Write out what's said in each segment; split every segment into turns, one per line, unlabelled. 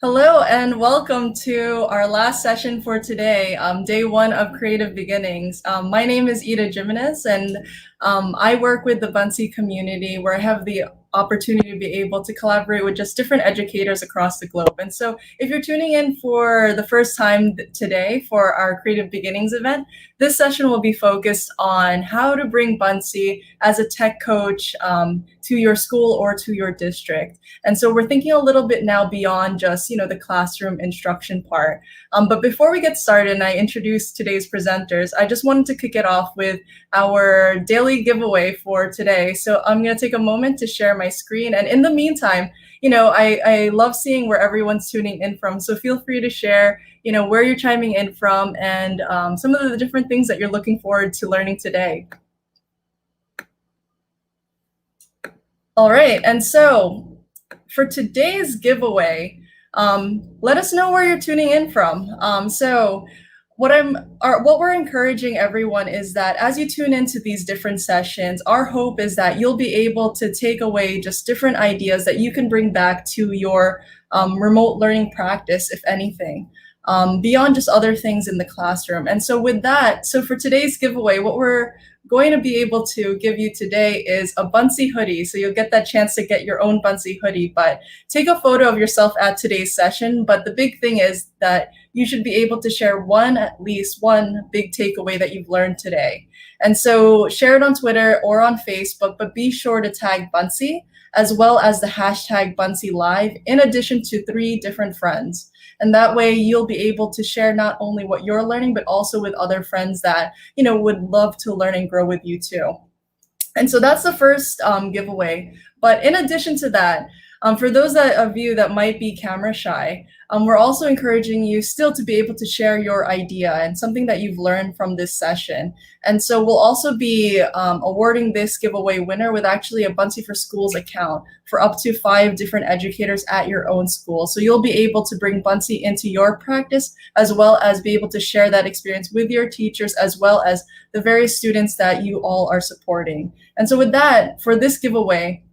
Hello and welcome to our last session for today, day one of Creative Beginnings. My name is Ida Jimenez, and I work with the Buncee'ing community where I have the opportunity to be able to collaborate with just different educators across the globe. And so if you're tuning in for the first time today for our Creative Beginnings event, this session will be focused on how to bring Buncee as a tech coach to your school or to your district. And so we're thinking a little bit now beyond just, the classroom instruction part. But before we get started and I introduce today's presenters, I just wanted to kick it off with our daily giveaway for today. So I'm going to take a moment to share my screen. And in the meantime, I love seeing where everyone's tuning in from. So feel free to share, where you're chiming in from and some of the different things that you're looking forward to learning today. All right, and so for today's giveaway, let us know where you're tuning in from. So what we're encouraging everyone is that as you tune into these different sessions, our hope is that you'll be able to take away just different ideas that you can bring back to your remote learning practice, if anything, beyond just other things in the classroom. And so with that, so for today's giveaway, what we're going to be able to give you today is a Buncee hoodie. So you'll get that chance to get your own Buncee hoodie, but take a photo of yourself at today's session. But the big thing is that you should be able to share at least one big takeaway that you've learned today. And so share it on Twitter or on Facebook, but be sure to tag Buncee as well as the hashtag Buncee Live, in addition to 3 different friends. And that way you'll be able to share not only what you're learning, but also with other friends that, would love to learn and grow with you too. And so that's the first giveaway. But in addition to that, for those of you that might be camera shy, we're also encouraging you still to be able to share your idea and something that you've learned from this session. And so we'll also be awarding this giveaway winner with actually a Buncee for Schools account for up to 5 different educators at your own school. So you'll be able to bring Buncee into your practice, as well as be able to share that experience with your teachers, as well as the various students that you all are supporting. And so with that, for this giveaway,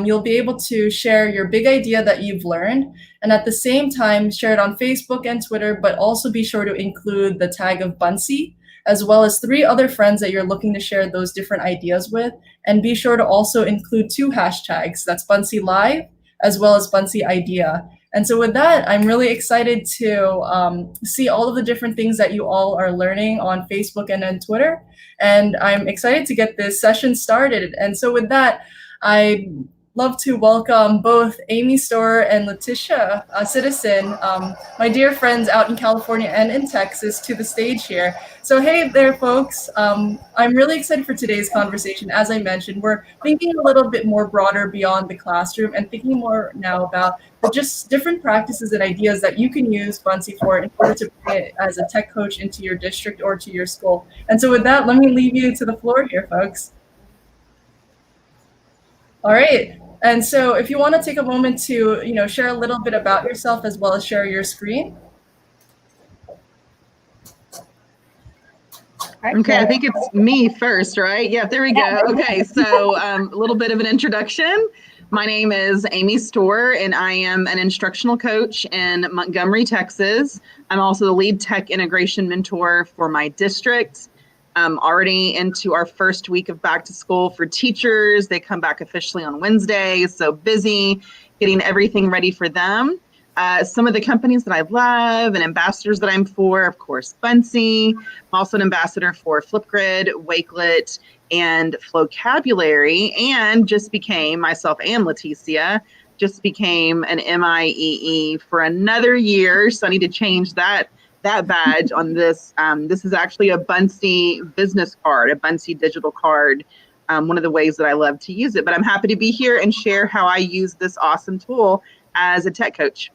you'll be able to share your big idea that you've learned, and at the same time share it on Facebook and Twitter, but also be sure to include the tag of Buncee, as well as 3 other friends that you're looking to share those different ideas with. And be sure to also include 2 hashtags, that's Buncee Live, as well as Buncee Idea. And so with that, I'm really excited to see all of the different things that you all are learning on Facebook and on Twitter. And I'm excited to get this session started. And so with that, I'd love to welcome both Amy Storer and Leticia, a citizen, my dear friends out in California and in Texas, to the stage here. So hey there, folks. I'm really excited for today's conversation. As I mentioned, we're thinking a little bit more broader beyond the classroom and thinking more now about just different practices and ideas that you can use Buncee for in order to bring it as a tech coach into your district or to your school. And so with that, let me leave you to the floor here, folks. All right. And so if you want to take a moment to, share a little bit about yourself as well as share your screen.
Okay, I think it's me first, right? Yeah, there we go. Okay, so a little bit of an introduction. My name is Amy Storer, and I am an instructional coach in Montgomery, Texas. I'm also the lead tech integration mentor for my district. Already into our first week of back to school for teachers. They come back officially on Wednesday, so busy getting everything ready for them. Some of the companies that I love and ambassadors that I'm for, of course, Buncee. I'm also an ambassador for Flipgrid, Wakelet, and Flocabulary, and just became, myself and Leticia, just became an MIEE for another year, so I need to change that badge on this. This is actually a Buncee business card, a Buncee digital card, one of the ways that I love to use it. But I'm happy to be here and share how I use this awesome tool as a tech coach.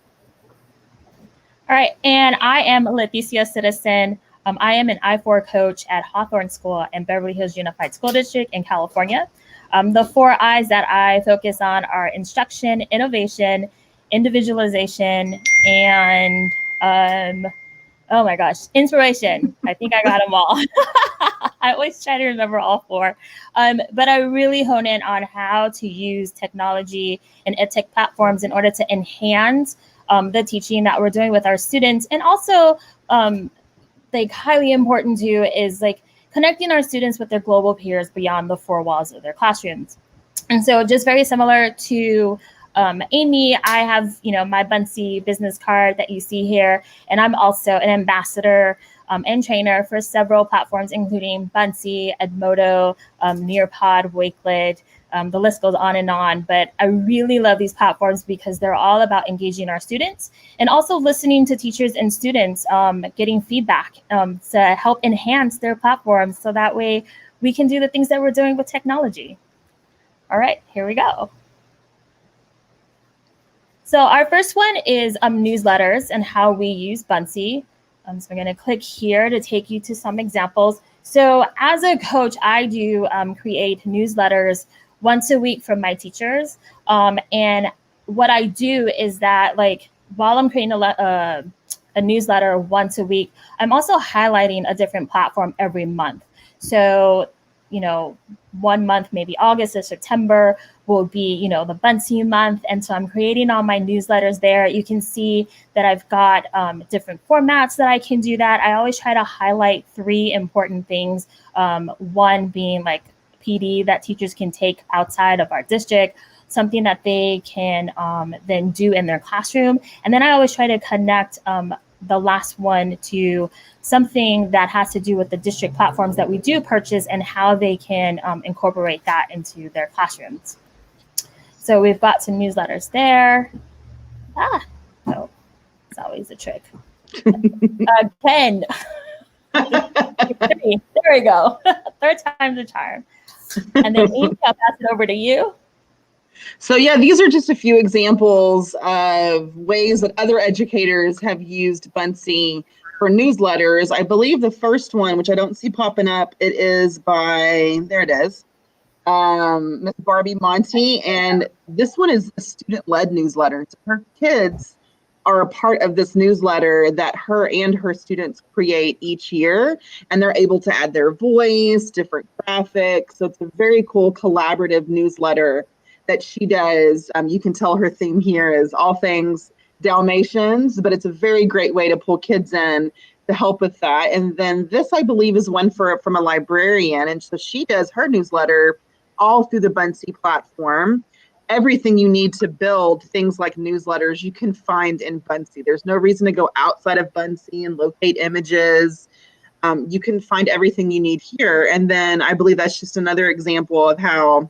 All right, and I am Leticia Citizen. I am an I4 coach at Hawthorne School in Beverly Hills Unified School District in California. The 4 I's that I focus on are instruction, innovation, individualization, and oh my gosh, inspiration. I think I got them all. I always try to remember all 4. But I really hone in on how to use technology and edtech platforms in order to enhance the teaching that we're doing with our students. And also, like highly important too is like connecting our students with their global peers beyond the four walls of their classrooms. And so just very similar to Amy, I have, my Buncee business card that you see here, and I'm also an ambassador and trainer for several platforms, including Buncee, Edmodo, Nearpod, Wakelet. The list goes on, but I really love these platforms because they're all about engaging our students and also listening to teachers and students, getting feedback to help enhance their platforms so that way we can do the things that we're doing with technology. All right, here we go. So our first one is newsletters and how we use Buncee. So I'm going to click here to take you to some examples. So as a coach, I do create newsletters once a week for my teachers. And what I do is that, like, while I'm creating a newsletter once a week, I'm also highlighting a different platform every month. So, 1 month, maybe August or September, will be, the Buncee month. And so I'm creating all my newsletters there. You can see that I've got different formats that I can do that. I always try to highlight 3 important things. One being like PD that teachers can take outside of our district, something that they can then do in their classroom. And then I always try to connect the last one to something that has to do with the district platforms that we do purchase and how they can incorporate that into their classrooms. So we've got some newsletters there. Oh, it's always a trick. Pen. There we go. 3rd time's a charm. And then Amy, I'll pass it over to you.
So yeah, these are just a few examples of ways that other educators have used Buncee for newsletters. I believe the first one, which I don't see popping up, it is by, there it is, Miss Barbie Monty. And this one is a student-led newsletter. So her kids are a part of this newsletter that her and her students create each year, and they're able to add their voice, different graphics. So it's a very cool collaborative newsletter that she does. You can tell her theme here is all things Dalmatians, but it's a very great way to pull kids in to help with that. And then this, I believe, is one from a librarian. And so she does her newsletter all through the Buncee platform. Everything you need to build things like newsletters, you can find in Buncee. There's no reason to go outside of Buncee and locate images. You can find everything you need here. And then I believe that's just another example of how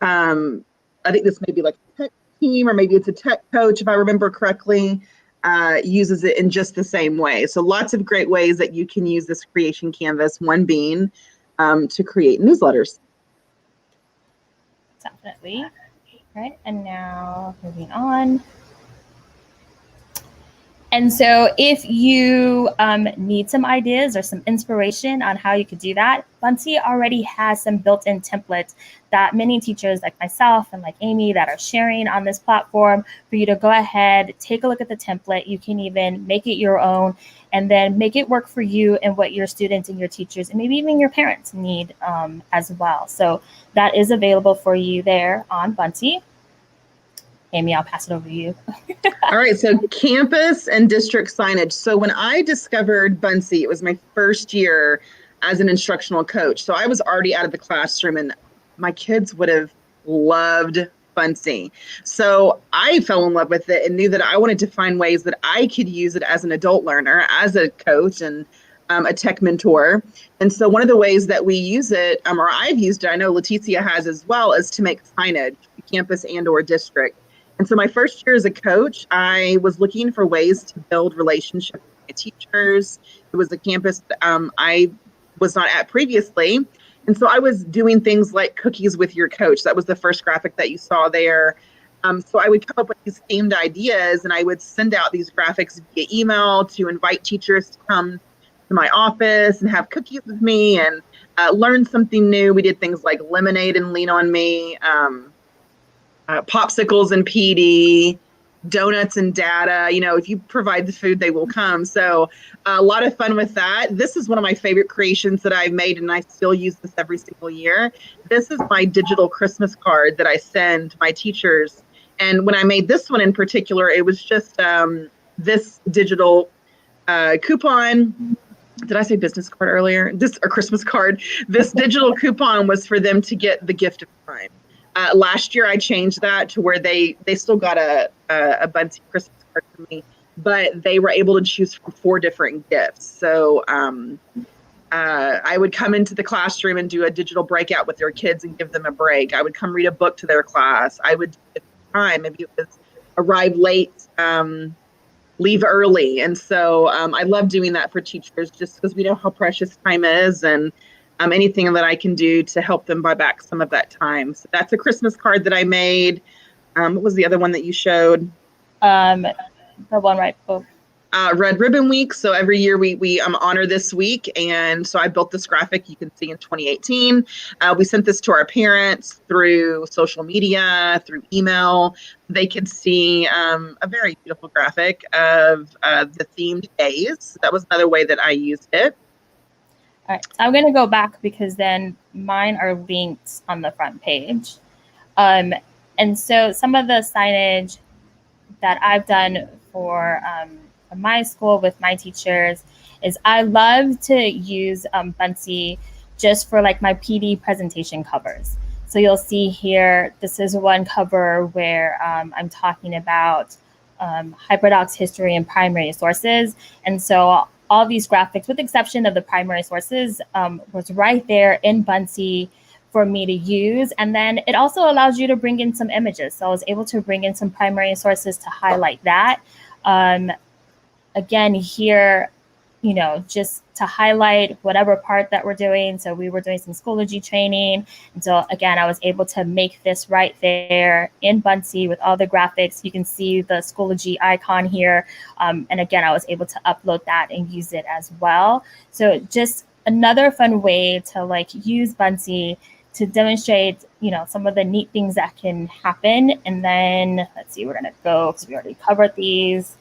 I think this may be like a tech team, or maybe it's a tech coach, if I remember correctly, uses it in just the same way. So lots of great ways that you can use this creation canvas, one being to create newsletters.
Definitely. Right. And now moving on. And so if you need some ideas or some inspiration on how you could do that, Buncee already has some built-in templates that many teachers like myself and like Amy that are sharing on this platform for you to go ahead, take a look at the template. You can even make it your own and then make it work for you and what your students and your teachers and maybe even your parents need as well. So that is available for you there on Buncee. Amy, I'll pass it over to you.
All right, so campus and district signage. So when I discovered Buncee, it was my first year as an instructional coach. So I was already out of the classroom and my kids would have loved Buncee. So I fell in love with it and knew that I wanted to find ways that I could use it as an adult learner, as a coach and a tech mentor. And so one of the ways that we use it, or I've used it, I know Leticia has as well, is to make signage, campus and or district. And so my first year as a coach, I was looking for ways to build relationships with my teachers. It was a campus I was not at previously. And so I was doing things like cookies with your coach. That was the first graphic that you saw there. So I would come up with these themed ideas and I would send out these graphics via email to invite teachers to come to my office and have cookies with me and learn something new. We did things like lemonade and lean on me. Popsicles and PD, donuts and data. You know, if you provide the food, they will come. So a lot of fun with that. This is one of my favorite creations that I've made, and I still use this every single year. This is my digital Christmas card that I send my teachers And when I made this one in particular, it was just this digital coupon. Did I say business card earlier? This or Christmas card. This digital coupon was for them to get the gift of time. Last year, I changed that to where they still got a Buncee'ing Christmas card from me, but they were able to choose from 4 different gifts. So I would come into the classroom and do a digital breakout with their kids and give them a break. I would come read a book to their class. I would give time. Maybe it was arrive late, leave early. And so I love doing that for teachers just because we know how precious time is, and anything that I can do to help them buy back some of that time. So that's a Christmas card that I made. What was the other one that you showed?
The one right above.
Red Ribbon Week. So every year we honor this week. And so I built this graphic you can see in 2018. We sent this to our parents through social media, through email. They could see a very beautiful graphic of the themed days. That was another way that I used it.
All right, so I'm going to go back because then mine are linked on the front page. And so some of the signage that I've done for my school with my teachers is I love to use Buncee'ing just for like my PD presentation covers. So you'll see here, this is one cover where I'm talking about hyperdox history and primary sources. And so all these graphics, with the exception of the primary sources, was right there in Buncee'ing for me to use. And then it also allows you to bring in some images. So I was able to bring in some primary sources to highlight that. Again, here, just to highlight whatever part that we're doing. So we were doing some Schoology training. And so again, I was able to make this right there in Buncee'ing with all the graphics. You can see the Schoology icon here. And again, I was able to upload that and use it as well. So just another fun way to use Buncee'ing to demonstrate, some of the neat things that can happen. And then let's see, we're going to go because we already covered these.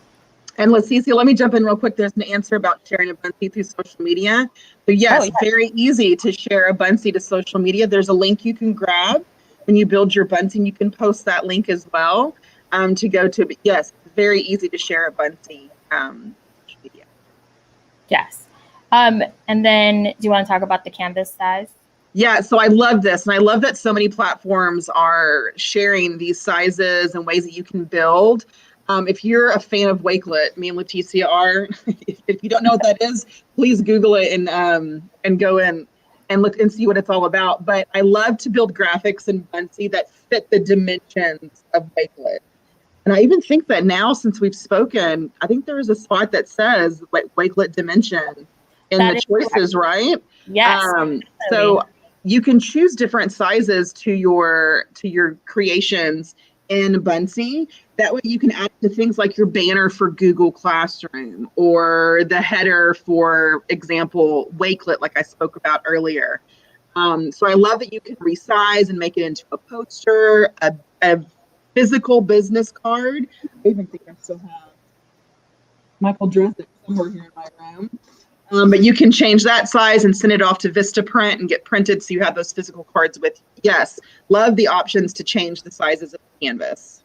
And Leticia, let me jump in real quick. There's an answer about sharing a Buncee'ing through social media. So yes, very easy to share a Buncee'ing to social media. There's a link you can grab when you build your Buncee'ing. You can post that link as well to go to. But yes, very easy to share a Buncee'ing social media.
Yes. And then do you want to talk about the canvas size?
Yeah, so I love this. And I love that so many platforms are sharing these sizes and ways that you can build. If you're a fan of Wakelet, me and Leticia are. If you don't know what that is, please Google it and go in and look and see what it's all about. But I love to build graphics in Buncee'ing that fit the dimensions of Wakelet. And I even think that now, since we've spoken, I think there is a spot that says Wakelet dimension in the choices, right?
Yes.
So you can choose different sizes to your creations in Buncee'ing. That way you can add to things like your banner for Google Classroom or the header, for example, Wakelet, like I spoke about earlier. So I love that you can resize and make it into a poster, a physical business card. I even think I still have Michael Dressick somewhere here in my room. But you can change that size and send it off to Vistaprint and get printed so you have those physical cards with you. Yes, love the options to change the sizes of the canvas.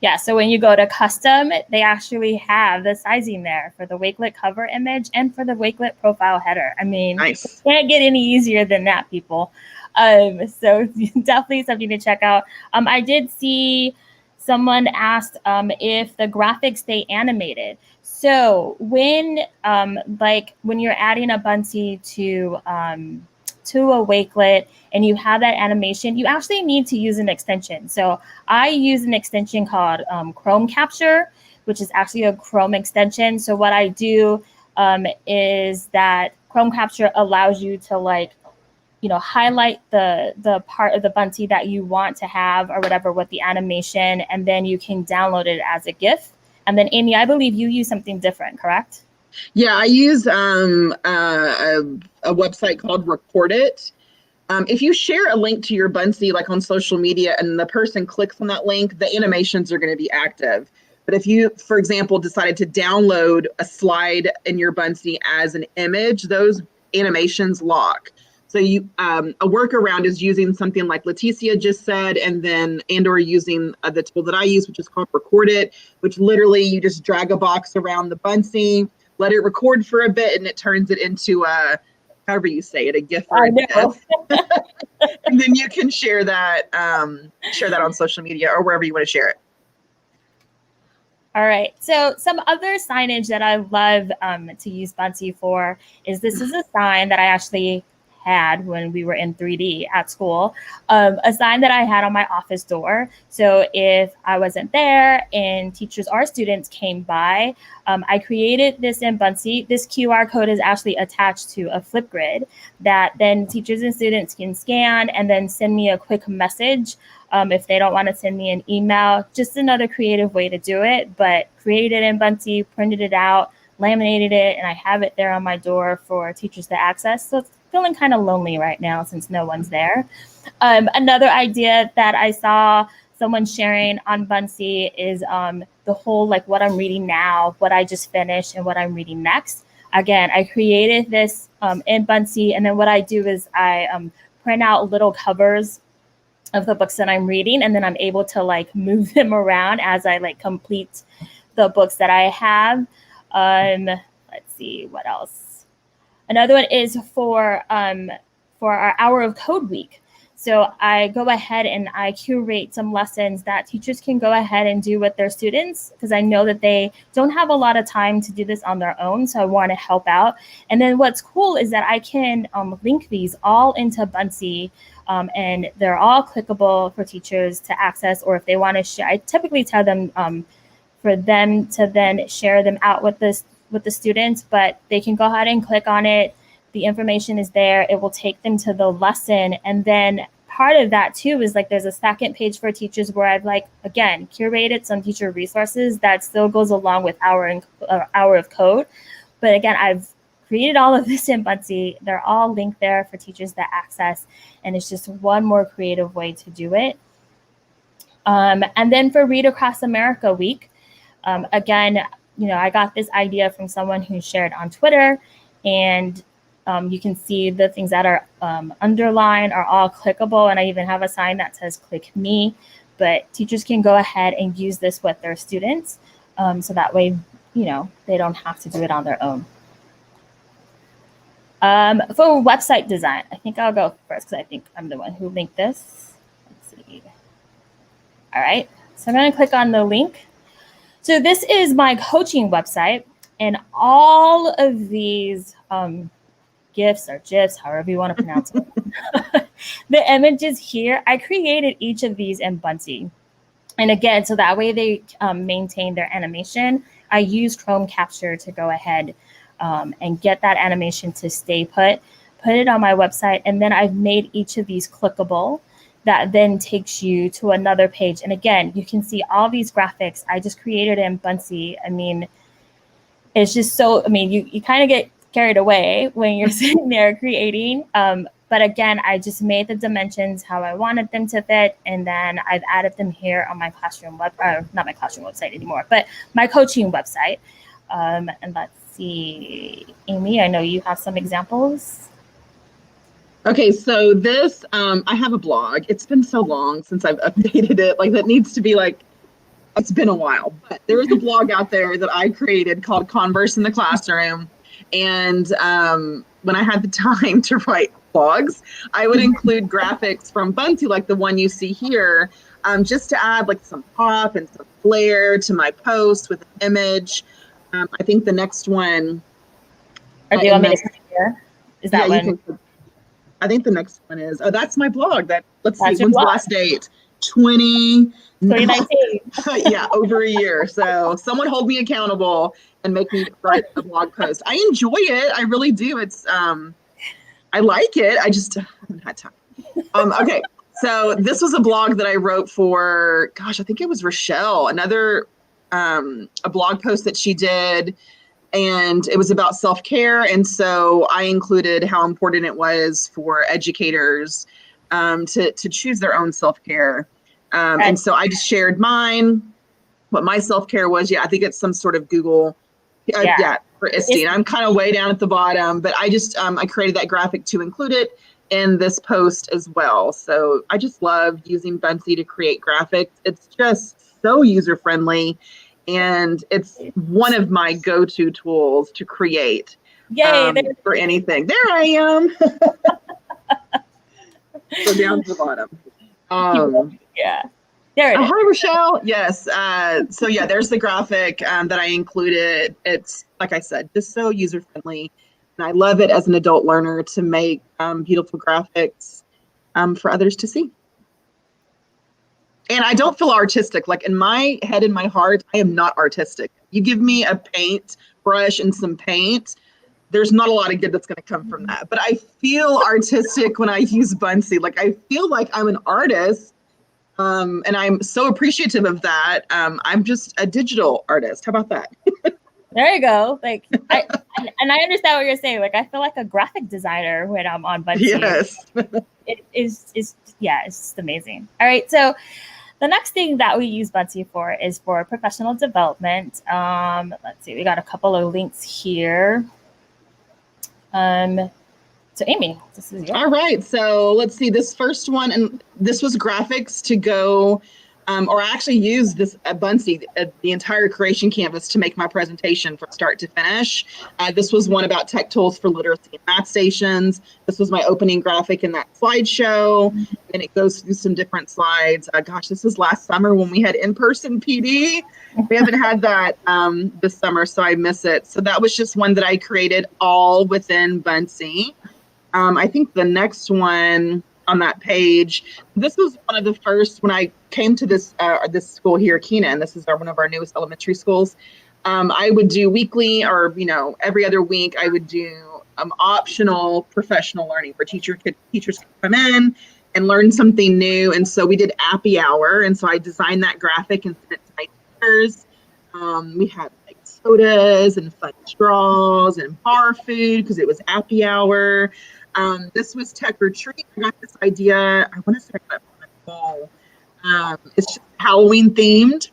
Yeah, so when you go to custom, they actually have the sizing there for the Wakelet cover image and for the Wakelet profile header. I mean,
nice.
Can't get any easier than that, people. So definitely something to check out. I did see someone asked if the graphics stay animated. So when you're adding a Buncee'ing to a Wakelet and you have that animation, you actually need to use an extension. So I use an extension called Chrome Capture, which is actually a Chrome extension. So what I do is that Chrome Capture allows you to highlight the part of the Buncee'ing that you want to have or whatever with the animation, and then you can download it as a GIF. And then Amy, I believe you use something different, correct?
Yeah, I use a website called Record It. If you share a link to your Buncee'ing like on social media and the person clicks on that link, the animations are going to be active. But if you, for example, decided to download a slide in your Buncee'ing as an image, those animations lock. So you a workaround is using something like Leticia just said, or using the tool that I use, which is called Record It, which literally you just drag a box around the Buncee, let it record for a bit, and it turns it into however you say it, a GIF or
I
a
know.
GIF. And then you can share that on social media or wherever you want to share it.
All right. So some other signage that I love to use Buncee for is this is a sign that I actually had when we were in 3D at school, a sign that I had on my office door. So if I wasn't there and teachers or students came by, I created this in Buncee. This QR code is actually attached to a Flipgrid that then teachers and students can scan and then send me a quick message. If they don't want to send me an email, just another creative way to do it, but created it in Buncee, printed it out, laminated it, and I have it there on my door for teachers to access. So it's feeling kind of lonely right now since no one's there. Another idea that I saw someone sharing on Buncee is the whole like what I'm reading now, what I just finished, and what I'm reading next. Again, I created this in Buncee, and then what I do is I print out little covers of the books that I'm reading, and then I'm able to like move them around as I like complete the books that I have. Let's see what else. Another one is for our Hour of Code week. So I go ahead and I curate some lessons that teachers can go ahead and do with their students, because I know that they don't have a lot of time to do this on their own. So I want to help out. And then what's cool is that I can link these all into Buncee, and they're all clickable for teachers to access, or if they want to share. I typically tell them for them to then share them out with the students, but they can go ahead and click on it. The information is there. It will take them to the lesson. And then part of that too is like there's a second page for teachers where I've like, again, curated some teacher resources that still goes along with Hour of Code. But again, I've created all of this in Buncee. They're all linked there for teachers to access. And it's just one more creative way to do it. And then for Read Across America week, again, I got this idea from someone who shared on Twitter, and you can see the things that are underlined are all clickable. And I even have a sign that says click me, but teachers can go ahead and use this with their students. So that way, they don't have to do it on their own. For website design, I think I'll go first because I think I'm the one who linked this. Let's see. All right, so I'm going to click on the link. So this is my coaching website, and all of these GIFs or GIFs, however you want to pronounce it, the images here, I created each of these in Buncee. And again, so that way they maintain their animation. I use Chrome Capture to go ahead and get that animation to stay put it on my website, and then I've made each of these clickable. That then takes you to another page. And again, you can see all these graphics I just created in Buncee. I mean, it's just so, you kind of get carried away when you're sitting there creating. But again, I just made the dimensions how I wanted them to fit. And then I've added them here on my classroom not my classroom website anymore, but my coaching website. And let's see, Amy, I know you have some examples.
Okay, so this, I have a blog. It's been so long since I've updated it. Like, that needs to be like, it's been a while. But there is a blog out there that I created called Converse in the Classroom. And when I had the time to write blogs, I would include graphics from Buncee'ing, like the one you see here, just to add like some pop and some flair to my post with an image. I think the next one.
Are you want me to click here? Is that one?
I think the next one is, that's my blog. Let's see, when's
blog.
the last date? 2019. Yeah, over a year. So someone hold me accountable and make me write a blog post. I enjoy it. I really do. It's, I like it. I just haven't had time. Okay. So this was a blog that I wrote for, I think it was Rochelle, a blog post that she did. And it was about self-care. And so I included how important it was for educators to choose their own self-care. And so I just shared mine, what my self-care was. Yeah, I think it's some sort of Google. For ISTE. And I'm kind of way down at the bottom, but I just, I created that graphic to include it. in this post as well. So I just love using Buncee to create graphics. It's just so user-friendly, and it's one of my go-to tools to create for anything. There I am. So down to the bottom.
Yeah. There it is.
Hi, Rochelle. Yes. So yeah, there's the graphic that I included. It's, like I said, just so user-friendly. And I love it as an adult learner to make beautiful graphics for others to see. And I don't feel artistic. Like in my head, in my heart, I am not artistic. You give me a paint brush and some paint, there's not a lot of good that's going to come from that. But I feel artistic when I use Buncee. Like I feel like I'm an artist. And I'm so appreciative of that. I'm just a digital artist. How about that?
There you go. Like, I understand what you're saying. Like, I feel like a graphic designer when I'm on Buncee'ing.
Yes.
It is, it's just amazing. All right. So the next thing that we use Buncee for is for professional development. Let's see. We got a couple of links here. So Amy, this is yours.
All right. So let's see this first one. And this was graphics to go, or I actually used this Buncee, the entire creation canvas to make my presentation from start to finish. This was one about tech tools for literacy and math stations. This was my opening graphic in that slideshow. And it goes through some different slides. Gosh, this was last summer when we had in-person PD. We haven't had that this summer, so I miss it. So that was just one that I created all within Buncee. I think the next one on that page, this was one of the first when I came to this school here, Keenan. This is one of our newest elementary schools. I would do weekly or every other week. I would do optional professional learning where teachers could come in and learn something new. And so we did Appy Hour, and so I designed that graphic and sent it to my teachers. We had like sodas and fun straws and bar food because it was Appy Hour. This was Tech Retreat. I got this idea. I want to say I got it on my wall. It's just Halloween themed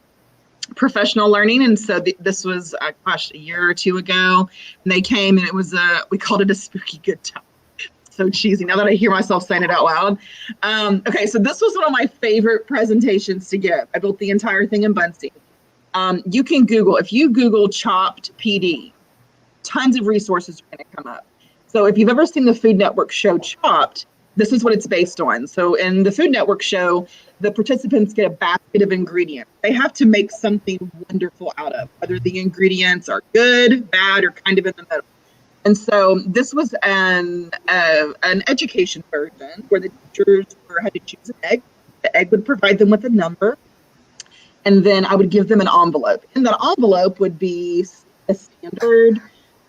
professional learning. And so this was, a year or two ago. And they came and it was we called it a spooky good time. So cheesy now that I hear myself saying it out loud. Okay, so this was one of my favorite presentations to give. I built the entire thing in Buncee. You can Google, if you Google chopped PD, tons of resources are going to come up. So if you've ever seen the Food Network show Chopped, this is what it's based on. So in the Food Network show, the participants get a basket of ingredients. They have to make something wonderful out of, whether the ingredients are good, bad, or kind of in the middle. And so this was an education version where the teachers had to choose an egg. The egg would provide them with a number. And then I would give them an envelope. And that envelope would be a standard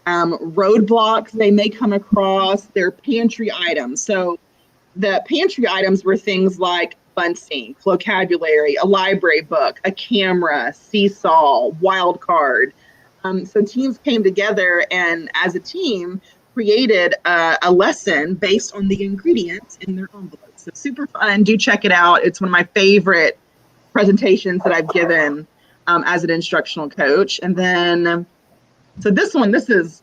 roadblocks they may come across, their pantry items. So the pantry items were things like Buncee'ing, vocabulary, a library book, a camera, seesaw, wild card. So teams came together and as a team created a lesson based on the ingredients in their envelopes. So super fun. Do check it out. It's one of my favorite presentations that I've given as an instructional coach. And then so this is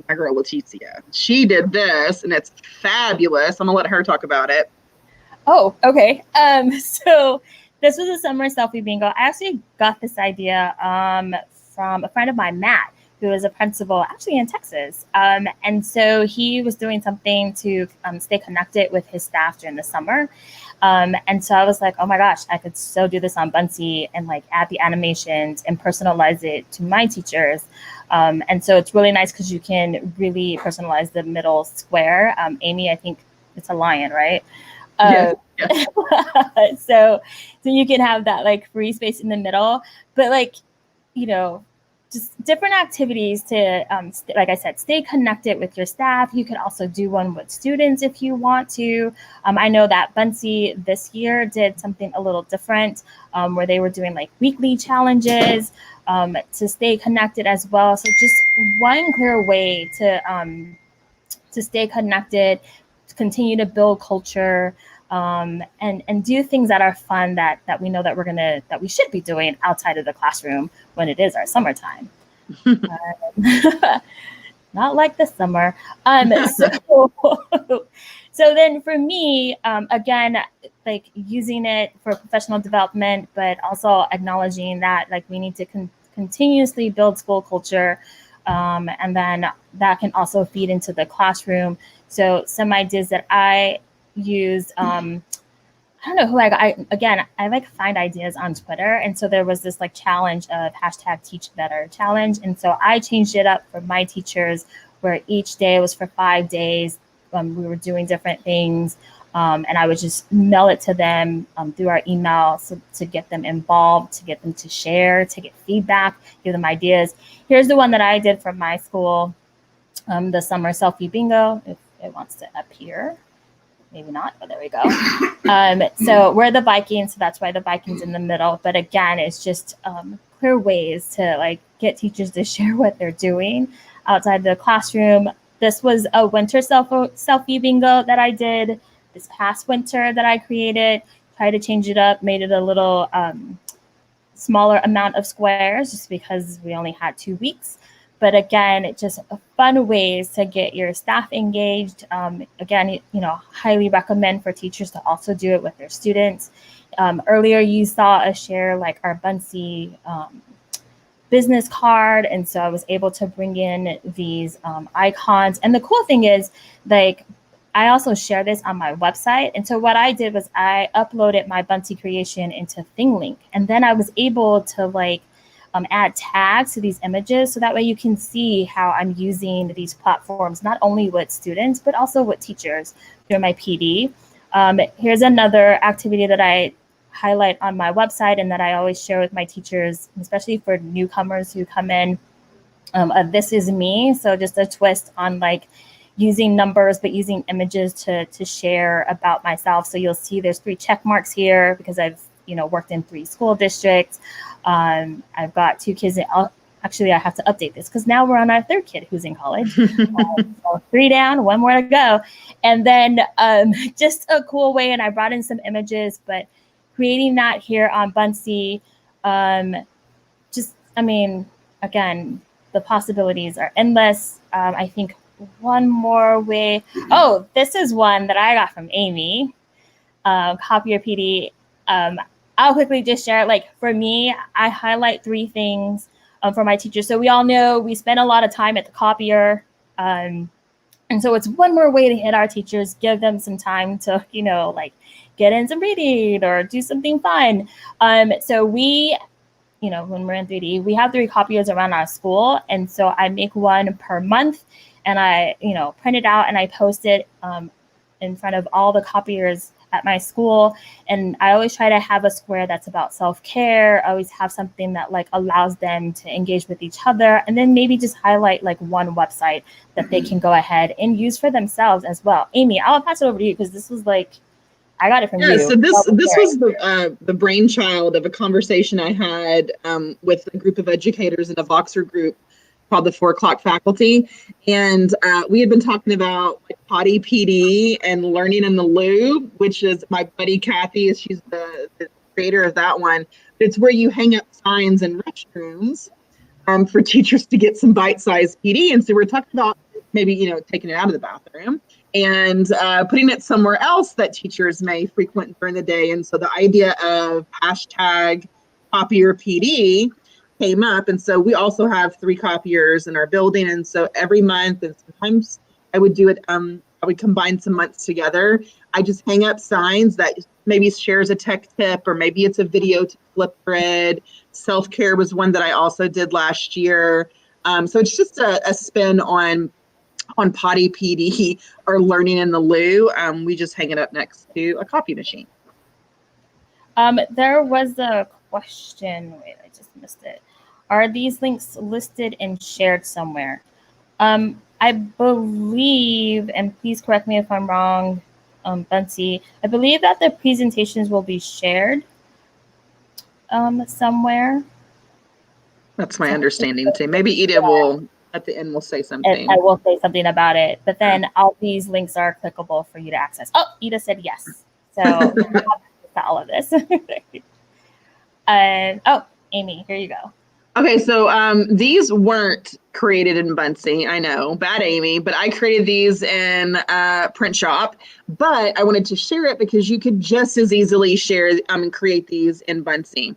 my girl Leticia. She did this and it's fabulous. I'm gonna let her talk about it.
Oh, okay. So this was a summer selfie bingo. I actually got this idea from a friend of mine, Matt, who is a principal actually in Texas. And so he was doing something to stay connected with his staff during the summer. And so I was like, oh my gosh, I could so do this on Buncee and like add the animations and personalize it to my teachers. And so it's really nice because you can really personalize the middle square. Amy, I think it's a lion, right?
Yes.
So you can have that like free space in the middle, but like, just different activities to, like I said, stay connected with your staff. You could also do one with students if you want to. I know that Buncee this year did something a little different where they were doing like weekly challenges to stay connected as well. So just one clear way to stay connected, to continue to build culture, and do things that are fun that we know that we should be doing outside of the classroom when it is our summertime. Not like this summer. So So then for me, again, like using it for professional development, but also acknowledging that like we need to continuously build school culture. And then that can also feed into the classroom. So some ideas that I use, I don't know who I like find ideas on Twitter. And so there was this like challenge of hashtag Teach Better challenge. And so I changed it up for my teachers where each day was for 5 days. We were doing different things. And I would just mail it to them through our email to get them involved, to get them to share, to get feedback, give them ideas. Here's the one that I did for my school, the summer selfie bingo, if it wants to appear. Maybe not, but there we go. So we're the Vikings, so that's why the Vikings in the middle. But again, it's just clear ways to like get teachers to share what they're doing outside the classroom. This was a winter selfie bingo that I did this past winter that I created. Tried to change it up, made it a little smaller amount of squares just because we only had 2 weeks. But again, it's just fun ways to get your staff engaged. Again, highly recommend for teachers to also do it with their students. Earlier, you saw us share like our Buncee'ing business card. And so I was able to bring in these icons. And the cool thing is, like, I also share this on my website. And so what I did was I uploaded my Buncee'ing creation into ThingLink. And then I was able to like add tags to these images. So that way you can see how I'm using these platforms, not only with students, but also with teachers through my PD. Here's another activity that I highlight on my website and that I always share with my teachers, especially for newcomers who come in. This is me. So just a twist on like using numbers, but using images to share about myself. So you'll see there's 3 check marks here because I've worked in 3 school districts. I've got 2 kids. Actually, I have to update this because now we're on our 3rd kid who's in college. So 3 down, 1 more to go. And then just a cool way, and I brought in some images, but creating that here on Buncee'ing, again, the possibilities are endless. I think one more way. Oh, this is one that I got from Amy, Copy Your PD. I'll quickly just share, like for me, I highlight 3 things for my teachers. So we all know we spend a lot of time at the copier. And so it's one more way to hit our teachers, give them some time to, like get in some reading or do something fun. So we, when we're in 3D, we have 3 copiers around our school. And so I make one per month and I, print it out and I post it in front of all the copiers at my school. And I always try to have a square that's about self-care. I always have something that like allows them to engage with each other. And then maybe just highlight like one website that they can go ahead and use for themselves as well. Amy, I'll pass it over to you because this was like, I got it from you.
So this was the brainchild of a conversation I had with a group of educators in a Voxer group called the 4 o'clock faculty. And we had been talking about like potty PD and learning in the loo, which is my buddy Kathy, she's the creator of that one. It's where you hang up signs in restrooms for teachers to get some bite-sized PD. And so we're talking about maybe, taking it out of the bathroom and putting it somewhere else that teachers may frequent during the day. And so the idea of hashtag Copy Your PD came up. And so we also have 3 copiers in our building. And so every month, and sometimes I would do it, I would combine some months together. I just hang up signs that maybe shares a tech tip, or maybe it's a video to Flipgrid. Self-care was one that I also did last year. So it's just a spin on potty PD or learning in the loo. We just hang it up next to a copy machine.
There was a question. Wait, I just missed it. Are these links listed and shared somewhere? I believe, and please correct me if I'm wrong, Buncee'ing, I believe that the presentations will be shared somewhere.
That's my understanding too. Maybe Ida will, at the end, will say something.
I will say something about it, but then all these links are clickable for you to access. Oh, Ida said yes. So all of this. Oh, Amy, here you go.
Okay, so these weren't created in Buncee'ing. I know, bad Amy, but I created these in Print Shop. But I wanted to share it because you could just as easily share and create these in Buncee'ing.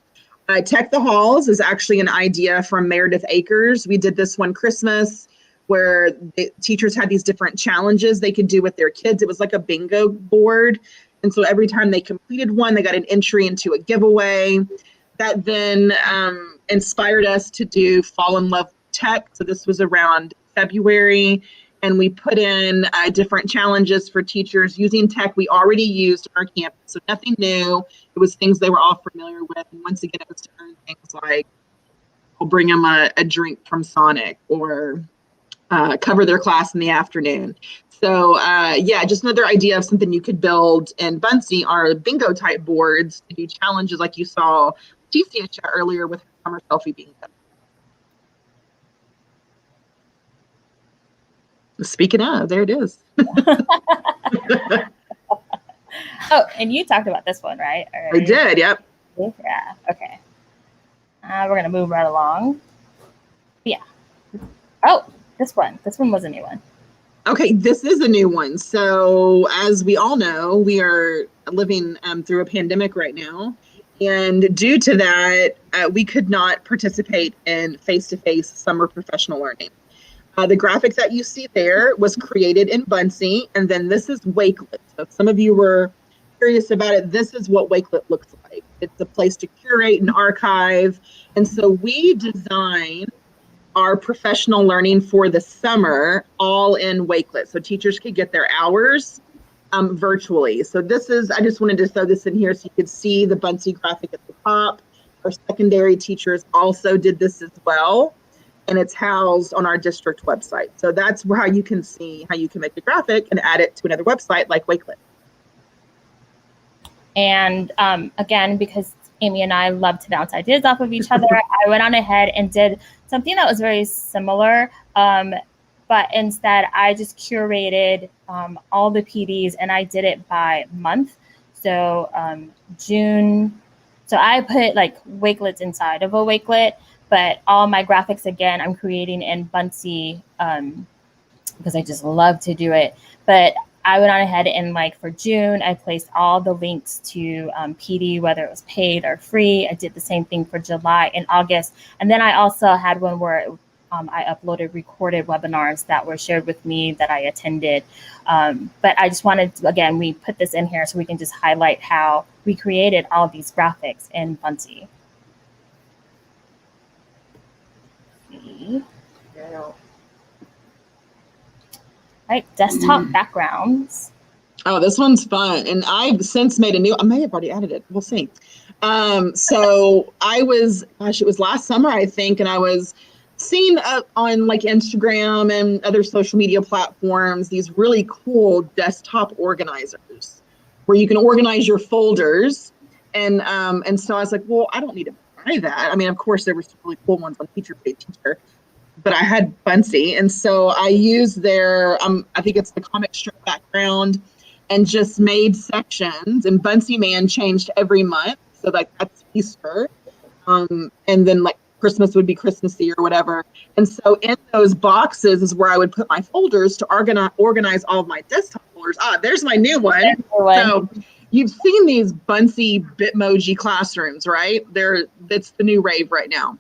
Tech the Halls is actually an idea from Meredith Akers. We did this one Christmas where the teachers had these different challenges they could do with their kids. It was like a bingo board. And so every time they completed one, they got an entry into a giveaway. That then inspired us to do Fall in Love with Tech. So this was around February, and we put in different challenges for teachers using tech we already used on our campus. So nothing new. It was things they were all familiar with. And once again, it was to earn things like we'll bring them a drink from Sonic or cover their class in the afternoon. So yeah, just another idea of something you could build in Buncee'ing are bingo type boards to do challenges like you saw Leticia earlier with her summer selfie bingo. Speaking of, there it is.
Oh, and you talked about this one, right?
I did, yep.
Yeah, okay. We're going to move right along. Yeah. Oh, this one was a new one.
Okay, this is a new one. So as we all know, we are living through a pandemic right now. And due to that, we could not participate in face-to-face summer professional learning. The graphic that you see there was created in Buncee'ing, and then this is Wakelet. So if some of you were curious about it, this is what Wakelet looks like. It's a place to curate and archive. And so we design our professional learning for the summer all in Wakelet. So teachers could get their hours virtually. So this is, I just wanted to throw this in here so you could see the Buncee'ing graphic at the top. Our secondary teachers also did this as well. And it's housed on our district website. So that's how you can see how you can make a graphic and add it to another website like Wakelet.
And again, because Amy and I love to bounce ideas off of each other, I went on ahead and did something that was very similar. But instead, I just curated all the PDs and I did it by month. So June, so I put like Wakelets inside of a Wakelet, but all my graphics, again, I'm creating in Buncee'ing because I just love to do it. But I went on ahead and like for June, I placed all the links to PD, whether it was paid or free. I did the same thing for July and August. And then I also had one where I uploaded recorded webinars that were shared with me that I attended. But I just wanted to, again, we put this in here so we can just highlight how we created all these graphics in Buncee'ing. Right, desktop backgrounds.
Oh, this one's fun. And I've since made a new, I may have already added it. We'll see. So I was, gosh, it was last summer, I think, and I was seeing on like Instagram and other social media platforms, these really cool desktop organizers where you can organize your folders. And so I was like, well, I don't need to buy that. I mean, of course, there were some really cool ones on Teacher Pay Teacher, but I had Buncee'ing. And so I used their, I think it's the comic strip background, and just made sections. And Buncee'ing Man changed every month. So like that's Easter. And then like Christmas would be Christmassy or whatever. And so in those boxes is where I would put my folders to organize all of my desktop folders. Ah, there's my new one. So you've seen these Buncee'ing Bitmoji classrooms, right? That's the new rave right now.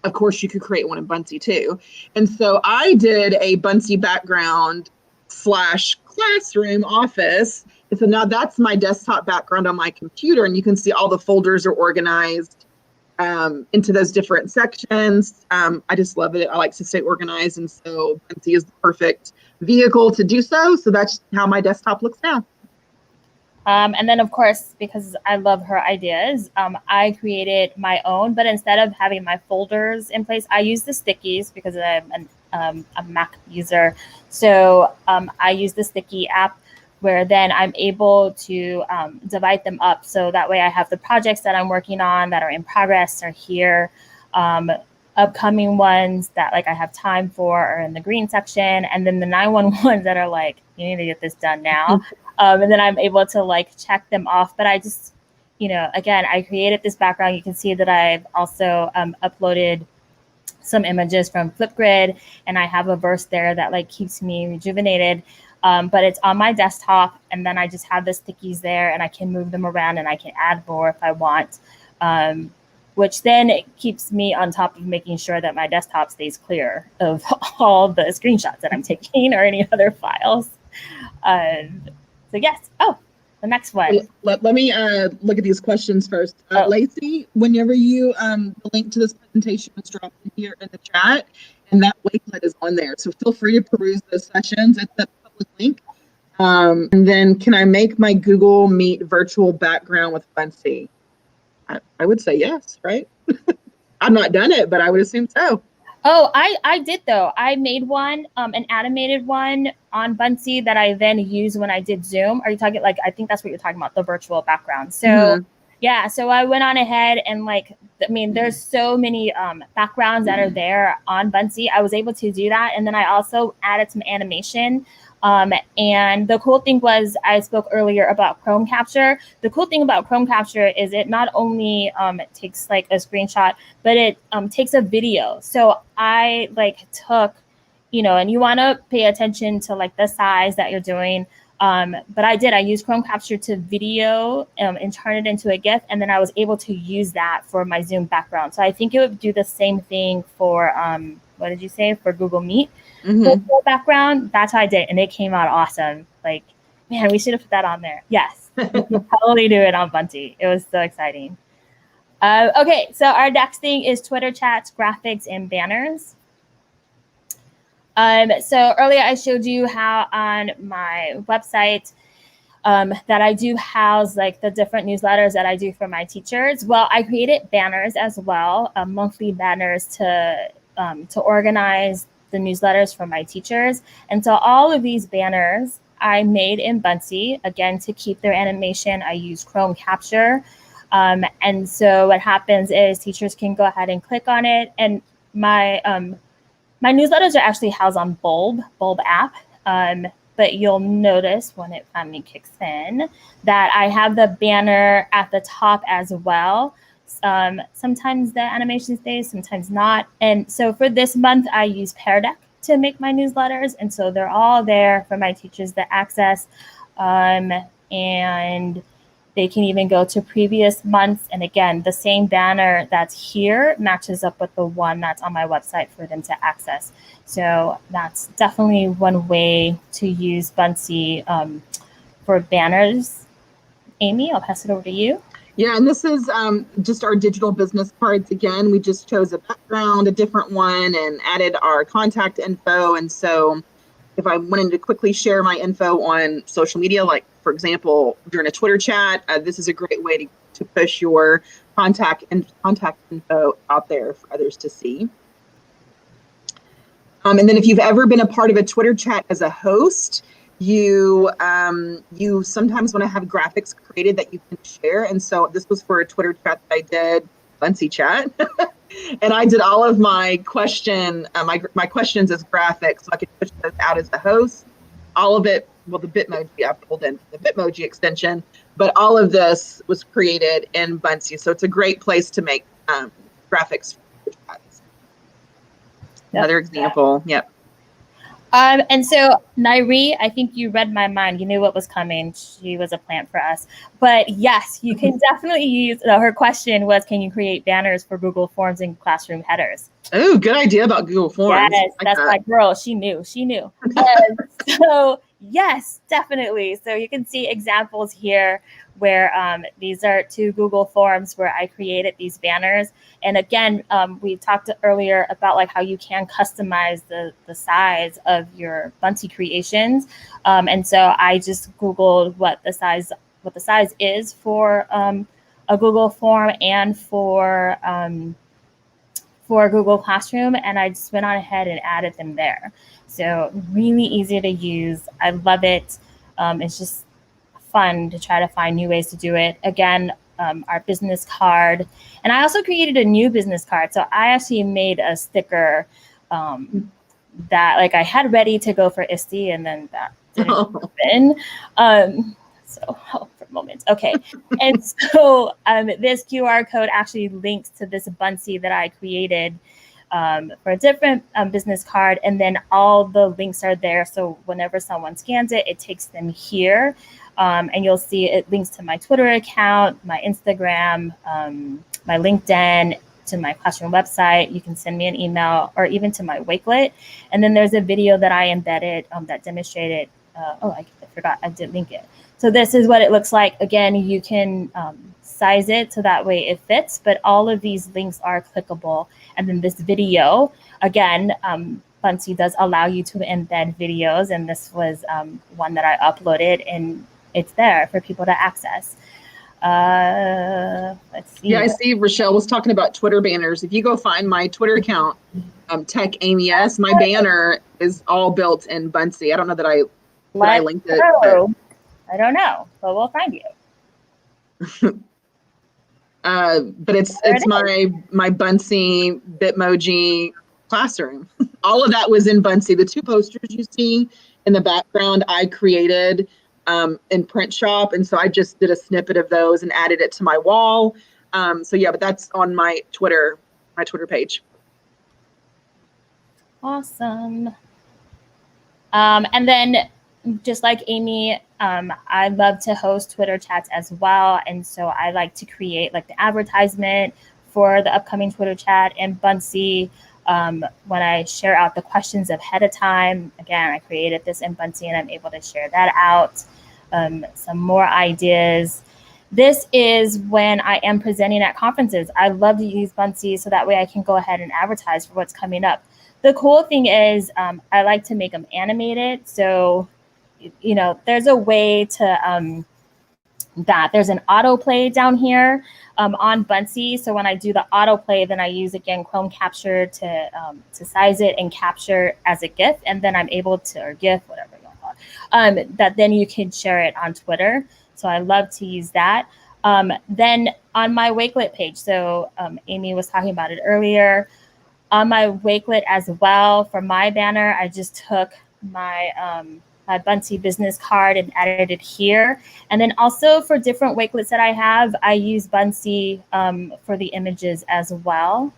Of course, you could create one in Buncee'ing too. And so I did a Buncee'ing background / classroom office. And so now that's my desktop background on my computer. And you can see all the folders are organized into those different sections. I just love it. I like to stay organized. And so Buncee'ing is the perfect vehicle to do so. So that's how my desktop looks now.
And then, of course, because I love her ideas, I created my own. But instead of having my folders in place, I use the stickies because I'm a Mac user. So I use the sticky app where then I'm able to divide them up. So that way I have the projects that I'm working on that are in progress are here. Upcoming ones that like I have time for are in the green section. And then the 911 that are like, you need to get this done now. And then I'm able to like check them off. But I just, again, I created this background. You can see that I've also uploaded some images from Flipgrid, and I have a verse there that like keeps me rejuvenated. But it's on my desktop, and then I just have the stickies there, and I can move them around, and I can add more if I want, which then it keeps me on top of making sure that my desktop stays clear of all the screenshots that I'm taking or any other files. So yes. Oh, the next one.
Let me look at these questions first. Lacey, whenever you the link to this presentation is dropped in here in the chat, and that Wakelet is on there. So feel free to peruse those sessions. It's a public link. And then can I make my Google Meet virtual background with Buncee? I would say yes, right? I've not done it, but I would assume so.
Oh, I did though. I made one, an animated one on Buncee that I then use when I did Zoom. Are you talking like, I think that's what you're talking about, the virtual background. So yeah, so I went on ahead and like, I mean, there's so many backgrounds that are there on Buncee. I was able to do that. And then I also added some animation. And the cool thing was, I spoke earlier about Chrome Capture. The cool thing about Chrome Capture is it not only it takes like a screenshot, but it takes a video. So I like took, you know, and you want to pay attention to like the size that you're doing. But I used Chrome Capture to video and turn it into a GIF. And then I was able to use that for my Zoom background. So I think it would do the same thing for, what did you say, for Google Meet? Virtual background. That's how I did it, and it came out awesome. Like, man, we should have put that on there. Yes, we can totally do it on Buncee. It was so exciting. Okay, so our next thing is Twitter chats, graphics, and banners. So earlier I showed you how on my website that I do house like the different newsletters that I do for my teachers. Well, I created banners as well, monthly banners to organize the newsletters for my teachers. And so all of these banners I made in Buncee. Again, to keep their animation, I use Chrome Capture. And so what happens is teachers can go ahead and click on it. And my newsletters are actually housed on Bulb app. But you'll notice when it finally kicks in that I have the banner at the top as well. Sometimes the animation stays, sometimes not. And so for this month, I use Pear Deck to make my newsletters. And so they're all there for my teachers to access. And they can even go to previous months. And again, the same banner that's here matches up with the one that's on my website for them to access. So that's definitely one way to use Buncee for banners. Amy, I'll pass it over to you.
Yeah, and this is just our digital business cards. Again, we just chose a background, a different one, and added our contact info. And so if I wanted to quickly share my info on social media, like, for example, during a Twitter chat, this is a great way to push your contact info out there for others to see. And then if you've ever been a part of a Twitter chat as a host, you sometimes want to have graphics created that you can share. And so this was for a Twitter chat that I did, Buncee chat. And I did all of my questions as graphics, so I could push those out as the host. All of it, well, the Bitmoji, I pulled in the Bitmoji extension, but all of this was created in Buncee. So it's a great place to make graphics for chats. Another example, yep.
And so Nairi, I think you read my mind. You knew what was coming. She was a plant for us. But yes, you can definitely use, her question was, can you create banners for Google Forms and classroom headers?
Oh, good idea about Google Forms.
Yes, that's my girl. She knew. So yes, definitely. So you can see examples here where these are 2 Google Forms where I created these banners. And again, we talked earlier about like how you can customize the size of your Buncee creations. And so I just Googled what the size is for a Google form and for Google Classroom, and I just went on ahead and added them there. So really easy to use. I love it. It's just fun to try to find new ways to do it. Again, our business card. And I also created a new business card. So I actually made a sticker that like I had ready to go for ISTE, and then that didn't happen. So hold for a moment. Okay. And so this QR code actually links to this Buncee that I created for a different business card. And then all the links are there. So whenever someone scans it, it takes them here. And you'll see it links to my Twitter account, my Instagram, my LinkedIn, to my classroom website. You can send me an email, or even to my Wakelet. And then there's a video that I embedded that demonstrated, I forgot, I did link it. So this is what it looks like. Again, you can size it so that way it fits, but all of these links are clickable. And then this video, again, Buncee does allow you to embed videos, and this was one that I uploaded, and it's there for people to access. Let's see.
Yeah, I see Rochelle was talking about Twitter banners. If you go find my Twitter account, Tech Amy S, my banner is all built in Buncee'ing. I don't know that I linked it.
I don't know, but we'll find you.
But it's my Buncee'ing Bitmoji classroom. All of that was in Buncee'ing. The two posters you see in the background, I created in Print Shop, and so I just did a snippet of those and added it to my wall. So yeah, but that's on my Twitter page.
Awesome. And then, just like Amy, I love to host Twitter chats as well, and so I like to create like the advertisement for the upcoming Twitter chat and Buncee'ing. When I share out the questions ahead of time, again, I created this in Buncee'ing, and I'm able to share that out. Some more ideas. This is when I am presenting at conferences. I love to use Buncee'ing so that way I can go ahead and advertise for what's coming up. The cool thing is I like to make them animated. So, you know, there's a way to there's an autoplay down here on Buncee'ing. So when I do the autoplay, then I use, again, Chrome Capture to size it and capture as a GIF. And then I'm able to, or GIF, whatever you want to call it, that then you can share it on Twitter. So I love to use that. Then on my Wakelet page, so Amy was talking about it earlier, on my Wakelet as well, for my banner, I just took my my Buncee'ing business card and added it here. And then also for different Wakelets that I have, I use Buncee'ing for the images as well.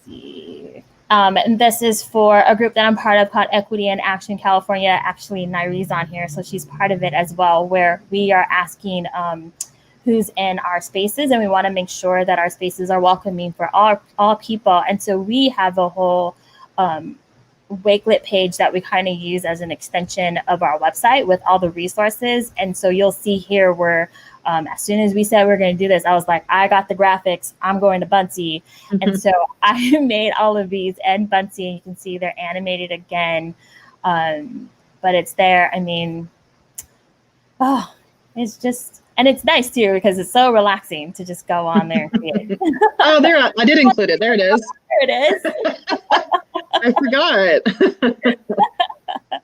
Let's see. And this is for a group that I'm part of called Equity in Action California. Actually, Nairi's on here, so she's part of it as well, where we are asking who's in our spaces, and we want to make sure that our spaces are welcoming for all people. And so we have a whole Wakelet page that we kind of use as an extension of our website with all the resources. And so you'll see here where as soon as we said we're going to do this, I was like, I got the graphics, I'm going to Buncee'ing. And so I made all of these in Buncee'ing. You can see they're animated again, but it's there. I mean, it's just, and it's nice too, because it's so relaxing to just go on there and create.
Oh, there, I did include it. There it is.
There it is.
I forgot.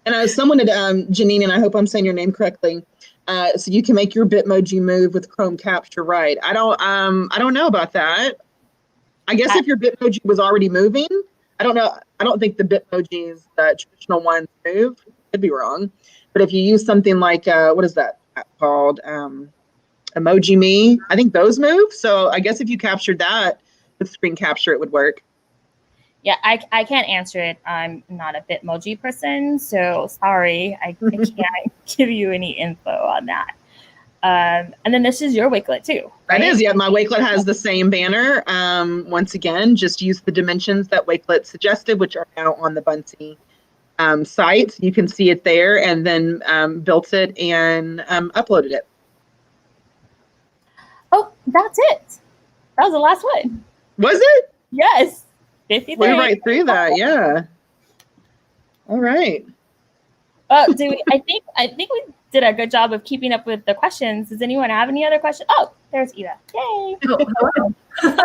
And someone had, Janine, and I hope I'm saying your name correctly. So you can make your Bitmoji move with Chrome Capture, right? I don't know about that. I guess if your Bitmoji was already moving, I don't know. I don't think the Bitmojis, the traditional ones, move. Could be wrong. But if you use something like, what is that called? Emoji Me, I think those move. So I guess if you captured that with Screen Capture, it would work.
Yeah, I can't answer it. I'm not a Bitmoji person, so sorry. I can't give you any info on that. And then this is your Wakelet too, right?
That is, yeah. My Wakelet has the same banner. Once again, just use the dimensions that Wakelet suggested, which are now on the Buncee'ing site. You can see it there, and then built it and uploaded it. Oh,
that's it. That was the last one.
Was it?
Yes. 53.
We're right through that, yeah. All right.
I think we did a good job of keeping up with the questions. Does anyone have any other questions? Oh, there's Eva. Yay.
Oh, hello.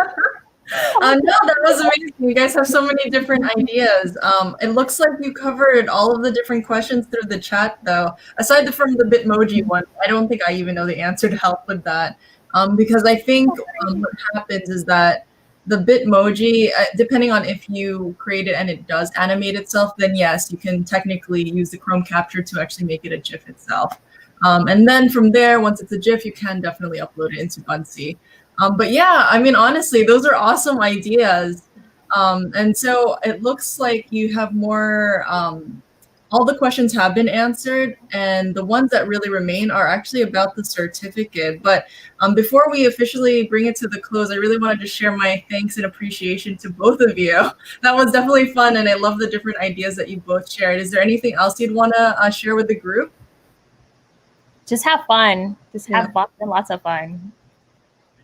No, that was amazing. You guys have so many different ideas. It looks like you covered all of the different questions through the chat, though. Aside from the Bitmoji one, I don't think I even know the answer to help with that. Because I think what happens is that the Bitmoji, depending on if you create it and it does animate itself, then yes, you can technically use the Chrome Capture to actually make it a GIF itself. And then from there, once it's a GIF, you can definitely upload it into Buncee'ing. But yeah, I mean, honestly, those are awesome ideas. And so it looks like you have more, all the questions have been answered, and the ones that really remain are actually about the certificate. But before we officially bring it to the close, I really wanted to share my thanks and appreciation to both of you. That was definitely fun, and I love the different ideas that you both shared. Is there anything else you'd want to share with the group?
Just have fun. Just
Yeah.
have lots and lots of fun.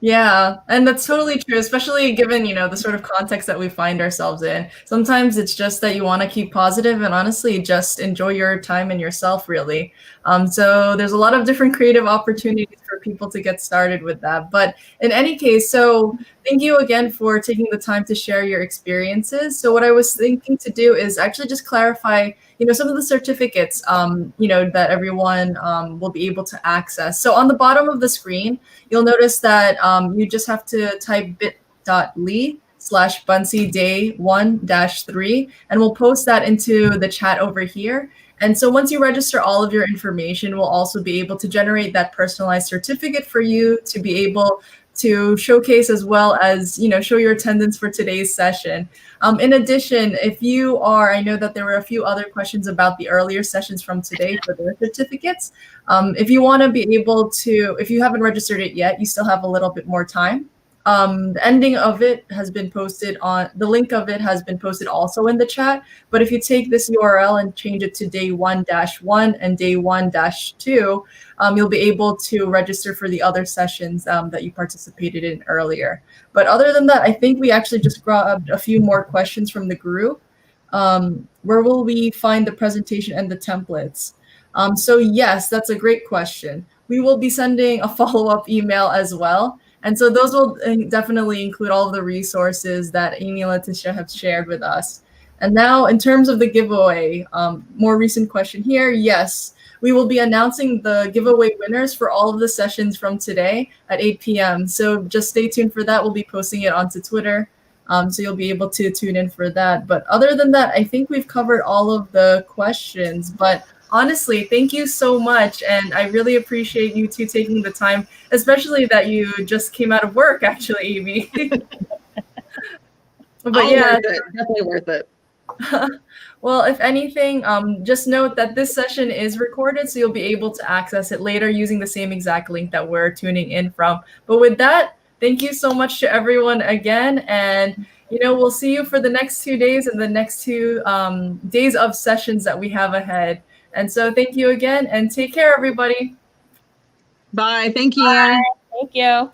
Yeah, and that's totally true, especially given, the sort of context that we find ourselves in. Sometimes it's just that you want to keep positive and honestly just enjoy your time and yourself, really. So there's a lot of different creative opportunities for people to get started with that. But in any case, so thank you again for taking the time to share your experiences. So what I was thinking to do is actually just clarify, some of the certificates, that everyone will be able to access. So on the bottom of the screen, you'll notice that you just have to type bit.ly/Buncee day 1-3, and we'll post that into the chat over here. And so once you register all of your information, we'll also be able to generate that personalized certificate for you to be able to showcase, as well as, show your attendance for today's session. In addition, I know that there were a few other questions about the earlier sessions from today for their certificates. If you want to be able to, if you haven't registered it yet, you still have a little bit more time. The ending of it has been posted the link of it has been posted also in the chat. But if you take this URL and change it to day 1-1 and day 1-2, you'll be able to register for the other sessions that you participated in earlier. But other than that, I think we actually just grabbed a few more questions from the group. Where will we find the presentation and the templates? So yes, that's a great question. We will be sending a follow-up email as well. And so those will definitely include all of the resources that Amy and Leticia have shared with us. And now in terms of the giveaway, more recent question here, yes, we will be announcing the giveaway winners for all of the sessions from today at 8 p.m. So just stay tuned for that. We'll be posting it onto Twitter. So you'll be able to tune in for that. But other than that, I think we've covered all of the questions. But honestly, thank you so much. And I really appreciate you two taking the time, especially that you just came out of work, actually, Amy. But yeah,
worth it. Definitely worth it.
Well, if anything, just note that this session is recorded, so you'll be able to access it later using the same exact link that we're tuning in from. But with that, thank you so much to everyone again. And, we'll see you for the next 2 days and the next 2 days of sessions that we have ahead. And so thank you again, and take care, everybody.
Bye. Thank you.
Bye. Thank you.